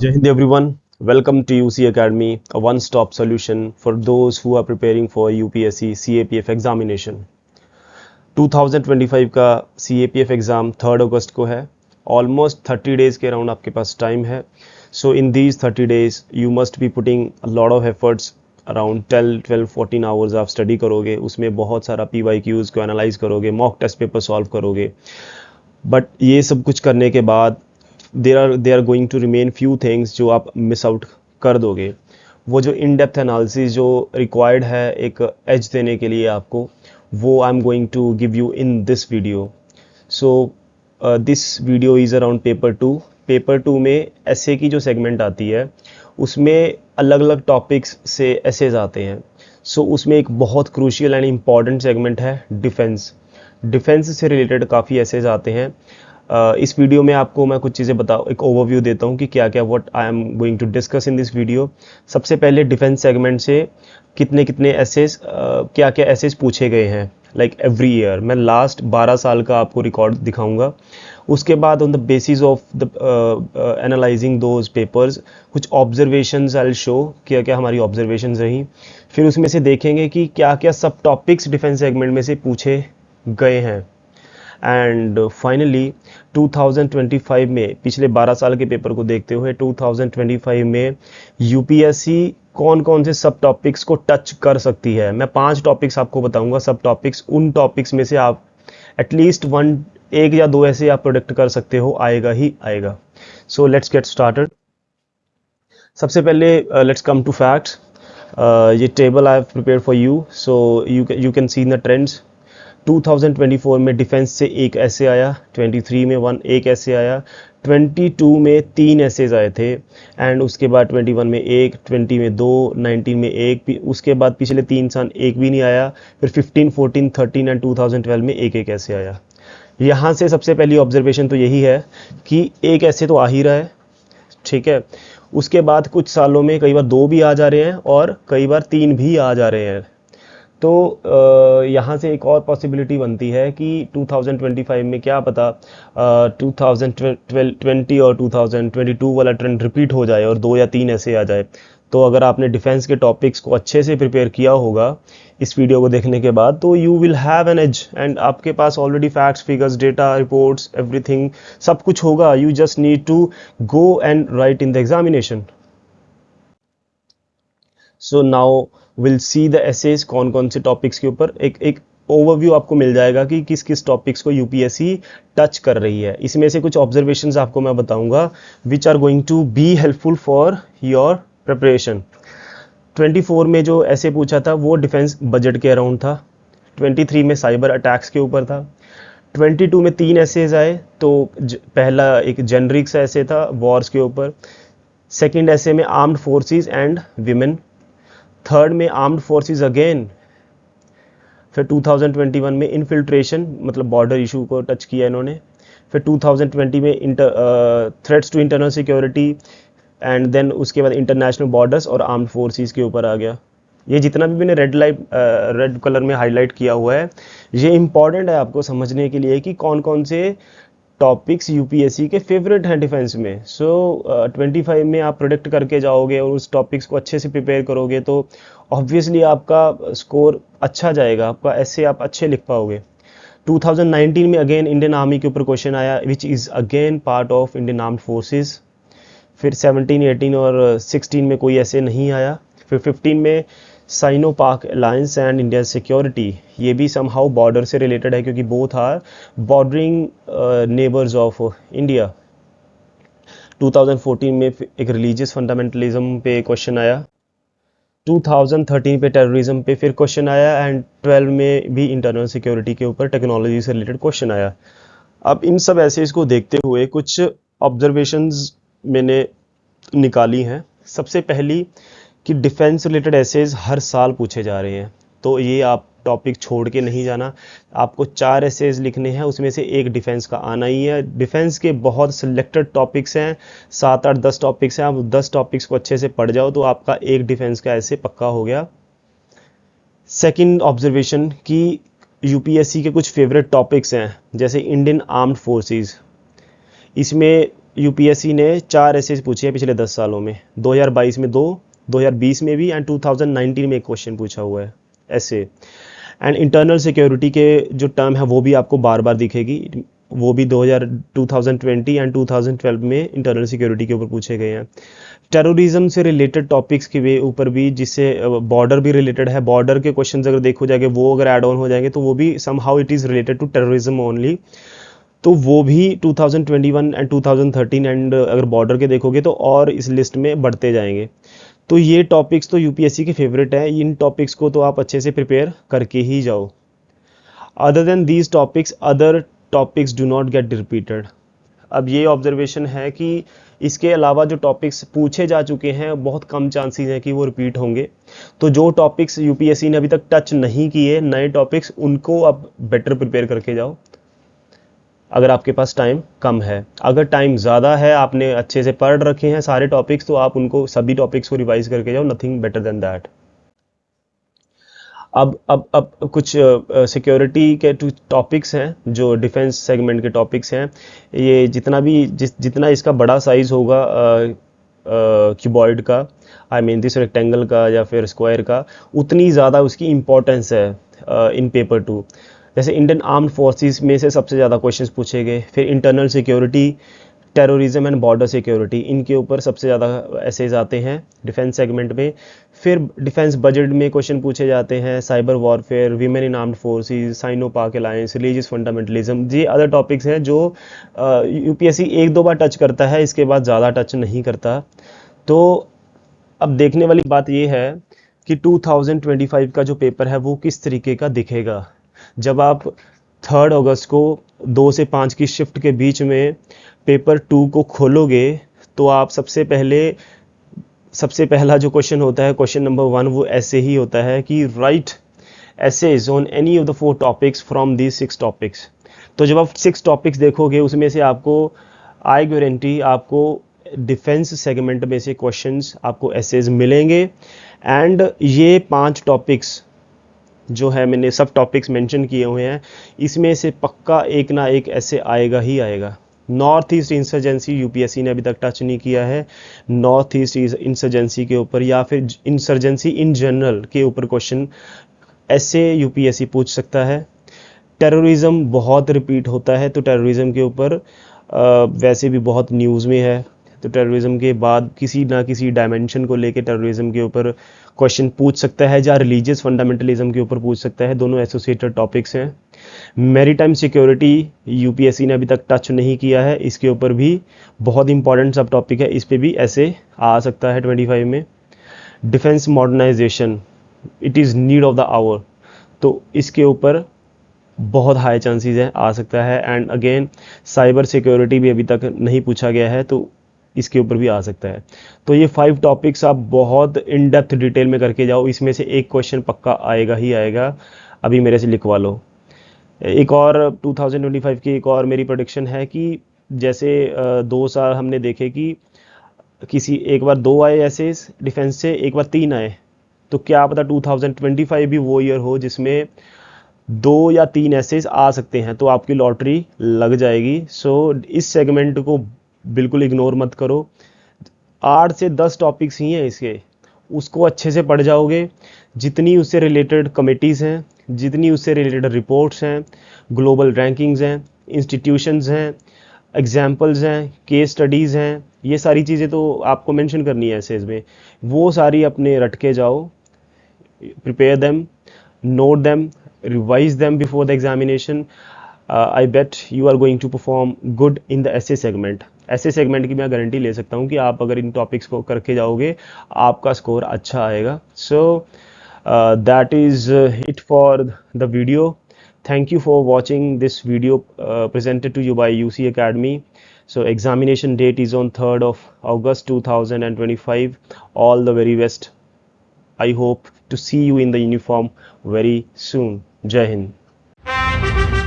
Jai Hind everyone. Welcome to UC Academy, a one-stop solution for those who are preparing for UPSC CAPF examination. 2025 का CAPF exam 3 अगस्त को है. Almost 30 days के around आपके पास time है. So in these 30 days you must be putting a lot of efforts. Around 12-14 hours आप study करोगे. उसमें बहुत सारा PYQs को एनालाइज करोगे, मॉक टेस्ट पेपर सॉल्व करोगे. बट ये सब कुछ करने के बाद there are going to remain few things जो आप मिस आउट कर दोगे. वो जो इन डेप्थ एनालिसिस जो रिक्वायर्ड है एक एज देने के लिए आपको, वो I am going to give you in this video. So this video is around paper two में एसे की जो सेगमेंट आती है उसमें अलग अलग टॉपिक्स से एसेज आते हैं. सो उसमें एक बहुत क्रूशियल एंड इम्पॉर्टेंट सेगमेंट है डिफेंस से रिलेटेड काफ़ी एसेज आते हैं. इस वीडियो में आपको मैं कुछ चीज़ें एक ओवरव्यू देता हूँ कि क्या क्या what I am going to discuss in this video. सबसे पहले डिफेंस सेगमेंट से कितने एसेस क्या एसेस पूछे गए हैं लाइक एवरी ईयर. मैं लास्ट 12 साल का आपको रिकॉर्ड दिखाऊंगा. उसके बाद on the basis of the analysing those papers कुछ ऑब्जर्वेशंस आई विल शो क्या क्या हमारी ऑब्जर्वेशंस रही. फिर उसमें से देखेंगे कि क्या क्या सब टॉपिक्स डिफेंस सेगमेंट में से पूछे गए हैं. एंड फाइनली 2025 में पिछले 12 साल के पेपर को देखते हुए 2025 में यूपीएससी कौन कौन से सब टॉपिक्स को टच कर सकती है. मैं 5 टॉपिक्स आपको बताऊंगा सब टॉपिक्स. उन टॉपिक्स में से आप एटलीस्ट एक या दो ऐसे आप प्रोडिक्ट कर सकते हो, आएगा ही आएगा. So let's get started. सबसे पहले लेट्स कम टू फैक्ट्स. ये table I have prepared for you. So you can see the trends. 2024 में डिफेंस से एक ऐसे आया, 23 में एक ऐसे आया, 22 में 3 ऐसेज आए थे एंड उसके बाद 21 में 1, 20 में 2, 19 में 1, उसके बाद पिछले 3 साल एक भी नहीं आया. फिर 15, 14, 13 एंड 2012 में एक ऐसे आया. यहाँ से सबसे पहली ऑब्जर्वेशन तो यही है कि एक ऐसे तो आ ही रहा है, ठीक है. उसके बाद कुछ सालों में कई बार 2 भी आ जा रहे हैं और कई बार 3 भी आ जा रहे हैं. तो यहाँ से एक और पॉसिबिलिटी बनती है कि 2025 में क्या पता 2020 और 2022 वाला ट्रेंड रिपीट हो जाए और 2 या 3 ऐसे आ जाए. तो अगर आपने डिफेंस के टॉपिक्स को अच्छे से प्रिपेयर किया होगा इस वीडियो को देखने के बाद, तो you will have an edge and आपके पास already facts, figures, data, reports, everything सब कुछ होगा. You just need to go and write in the examination. So now will see the essays कौन कौन से टॉपिक्स के ऊपर. एक ओवरव्यू आपको मिल जाएगा कि किस किस टॉपिक्स को यूपीएससी टच कर रही है. इसमें से कुछ ऑब्जर्वेशंस आपको मैं बताऊंगा which are going to be helpful for your preparation. 24 में जो ऐसे पूछा था वो डिफेंस बजट के अराउंड था. 23 में साइबर अटैक्स के ऊपर था. 22 में 3 ऐसेज आए. तो पहला एक जेनरिक सा ऐसे था वॉर्स के ऊपर. सेकेंड ऐसे में armed forces and women. Third में आर्म्ड फोर्सेस अगेन. फिर 2021 में इन्फिल्ट्रेशन मतलब बॉर्डर इशू को टच किया इन्होंने. फिर 2020 में threats to internal security and then उसके बाद इंटरनेशनल बॉर्डर्स और आर्म्ड फोर्सेस के ऊपर आ गया. ये जितना भी मैंने रेड कलर में हाईलाइट किया हुआ है ये इंपॉर्टेंट है आपको समझने के लिए कि कौन कौन से टॉपिक्स यूपीएससी के फेवरेट हैं डिफेंस में. सो 25 में आप प्रोडिक्ट करके जाओगे और उस टॉपिक्स को अच्छे से प्रिपेयर करोगे तो ऑब्वियसली आपका स्कोर अच्छा जाएगा, आपका ऐसे आप अच्छे लिख पाओगे. 2019 में अगेन इंडियन आर्मी के ऊपर क्वेश्चन आया which is again part of Indian armed forces. फिर 17, 18 और 16 में कोई ऐसे नहीं आया. फिर 15 में cyano Pak alliance and India security. ये भी समहाउ बॉर्डर से रिलेटेड है क्योंकि both are bordering neighbours of India. 2014 में एक रिलीजियस फंडामेंटलिज्म पे क्वेश्चन आया. 2013 पे टेररिज्म पे फिर क्वेश्चन आया एंड 12 में भी इंटरनल सिक्योरिटी के ऊपर टेक्नोलॉजी से रिलेटेड क्वेश्चन आया. अब इन सब ऐसे इसको देखते हुए कुछ ऑब्जर्वेशंस मैंने निकाली हैं. सबसे पहली कि डिफेंस रिलेटेड एसेज हर साल पूछे जा रहे हैं. तो ये आप टॉपिक छोड़ के नहीं जाना. आपको 4 एसेज लिखने हैं, उसमें से एक डिफेंस का आना ही है. डिफेंस के बहुत सिलेक्टेड टॉपिक्स हैं, 7, 8, 10 टॉपिक्स हैं. आप 10 टॉपिक्स को अच्छे से पढ़ जाओ तो आपका एक डिफेंस का ऐसे पक्का हो गया. सेकंड ऑब्जर्वेशन कि यूपीएससी के कुछ फेवरेट टॉपिक्स हैं जैसे इंडियन आर्म्ड फोर्सेस. इसमें यूपीएससी ने 4 ऐसे पूछे हैं पिछले 10 सालों में, 2022 में 2, 2020 में भी एंड 2019 में एक क्वेश्चन पूछा हुआ है ऐसे। एंड इंटरनल सिक्योरिटी के जो टर्म है वो भी आपको बार बार दिखेगी, वो भी 2020 एंड 2012 में इंटरनल सिक्योरिटी के ऊपर पूछे गए हैं। टेररिज्म से रिलेटेड टॉपिक्स के ऊपर भी, जिससे बॉर्डर भी रिलेटेड है, बॉर्डर के क्वेश्चंस अगर देखो जाएंगे वो अगर ऐड ऑन हो जाएंगे तो वो भी somehow it is related to terrorism only, तो वो भी 2021 एंड 2013 एंड अगर बॉर्डर के देखोगे तो और इस लिस्ट में बढ़ते जाएंगे। तो ये टॉपिक्स तो यूपीएससी के फेवरेट है, इन टॉपिक्स को तो आप अच्छे से प्रिपेयर करके ही जाओ। Other than these topics, other topics do not gate repeated. अब ये ऑब्जर्वेशन है कि इसके अलावा जो टॉपिक्स पूछे जा चुके हैं बहुत कम चांसेस हैं कि वो रिपीट होंगे। तो जो टॉपिक्स यूपीएससी ने अभी तक टच नहीं किए, नए टॉपिक्स, उनको अब बेटर प्रिपेयर करके जाओ अगर आपके पास टाइम कम है। अगर टाइम ज़्यादा है, आपने अच्छे से पढ़ रखे हैं सारे टॉपिक्स, तो आप उनको सभी टॉपिक्स को रिवाइज करके जाओ, नथिंग बेटर देन दैट। अब कुछ सिक्योरिटी के टॉपिक्स हैं जो डिफेंस सेगमेंट के टॉपिक्स हैं। ये जितना इसका बड़ा साइज़ होगा क्यूबॉइड का, आई मीन दिस रेक्टेंगल का या फिर स्क्वायर का, उतनी ज़्यादा उसकी इम्पोर्टेंस है इन पेपर 2। जैसे इंडियन आर्म्ड फोर्सेस में से सबसे ज़्यादा क्वेश्चंस पूछे गए, फिर internal security, terrorism and border security, इनके ऊपर सबसे ज़्यादा एसेज आते हैं डिफेंस सेगमेंट में। फिर डिफेंस बजट में क्वेश्चन पूछे जाते हैं, cyber warfare, women in armed forces, sino Pak alliance, religious fundamentalism. ये अदर टॉपिक्स हैं जो यूपीएससी 1-2 बार टच करता है, इसके बाद ज़्यादा टच नहीं करता। तो अब देखने वाली बात ये है कि 2025 का जो पेपर है वो किस तरीके का दिखेगा। जब आप 3 अगस्त को 2 से 5 की शिफ्ट के बीच में पेपर 2 को खोलोगे तो आप सबसे पहला जो क्वेश्चन होता है, क्वेश्चन नंबर 1, वो ऐसे ही होता है कि write essays on any of the 4 topics from these 6 topics. तो जब आप 6 टॉपिक्स देखोगे उसमें से आपको, आई गारंटी, आपको डिफेंस सेगमेंट में से क्वेश्चंस, आपको एसेज मिलेंगे। एंड ये 5 टॉपिक्स जो है, मैंने सब टॉपिक्स मेंशन किए हुए हैं, इसमें से पक्का एक ना एक ऐसे आएगा ही आएगा। नॉर्थ ईस्ट इंसर्जेंसी यूपीएससी ने अभी तक टच नहीं किया है। नॉर्थ ईस्ट इंसर्जेंसी के ऊपर या फिर इंसर्जेंसी इन जनरल के ऊपर क्वेश्चन ऐसे यूपीएससी पूछ सकता है। टेररिज्म बहुत रिपीट होता है, तो टेररिज्म के ऊपर वैसे भी बहुत न्यूज़ में है, तो टेररिज्म के बाद किसी ना किसी डायमेंशन को लेके टेररिज्म के ऊपर क्वेश्चन पूछ सकता है, या रिलीजियस फंडामेंटलिज्म के ऊपर पूछ सकता है। दोनों एसोसिएटेड टॉपिक्स हैं। मैरीटाइम सिक्योरिटी यूपीएससी ने अभी तक टच नहीं किया है, इसके ऊपर भी बहुत इंपॉर्टेंट सब टॉपिक है, इस पे भी ऐसे आ सकता है 25 में। Defence modernisation, it is need of the hour, तो इसके ऊपर बहुत हाई चांसेस है आ सकता है। एंड अगेन साइबर सिक्योरिटी भी अभी तक नहीं पूछा गया है, तो इसके ऊपर भी आ सकता है। तो ये 5 टॉपिक्स आप बहुत इन डेप्थ डिटेल में करके जाओ, इसमें से एक क्वेश्चन पक्का आएगा ही आएगा, अभी मेरे से लिखवा लो। एक और 2025 की एक और मेरी प्रेडिक्शन है कि जैसे 2 साल हमने देखे कि एक बार 2 आए ऐसे डिफेंस से, एक बार 3 आए, तो क्या पता 2025 भी वो ईयर हो जिसमें 2 या 3 ऐसे आ सकते हैं, तो आपकी लॉटरी लग जाएगी। सो इस सेगमेंट को बिल्कुल इग्नोर मत करो। 8 से 10 टॉपिक्स ही हैं इसके, उसको अच्छे से पढ़ जाओगे। जितनी उससे रिलेटेड कमिटीज़ हैं, जितनी उससे रिलेटेड रिपोर्ट्स हैं, ग्लोबल रैंकिंग्स हैं, इंस्टीट्यूशंस हैं, एग्जाम्पल्स हैं, केस स्टडीज़ हैं, ये सारी चीज़ें तो आपको मेंशन करनी है एसेज में, वो सारी अपने रट के जाओ। Prepare them, note them, revise them before the examination. I bet you are going to perform good in the essay segment. ऐसे सेगमेंट की मैं गारंटी ले सकता हूँ कि आप अगर इन टॉपिक्स को करके जाओगे आपका स्कोर अच्छा आएगा। So that is it for the video. Thank you for watching this video presented to you by UC Academy. So examination date is on 3rd of August 2025. All the very best. I hope to see you in the uniform very soon. Jai Hind.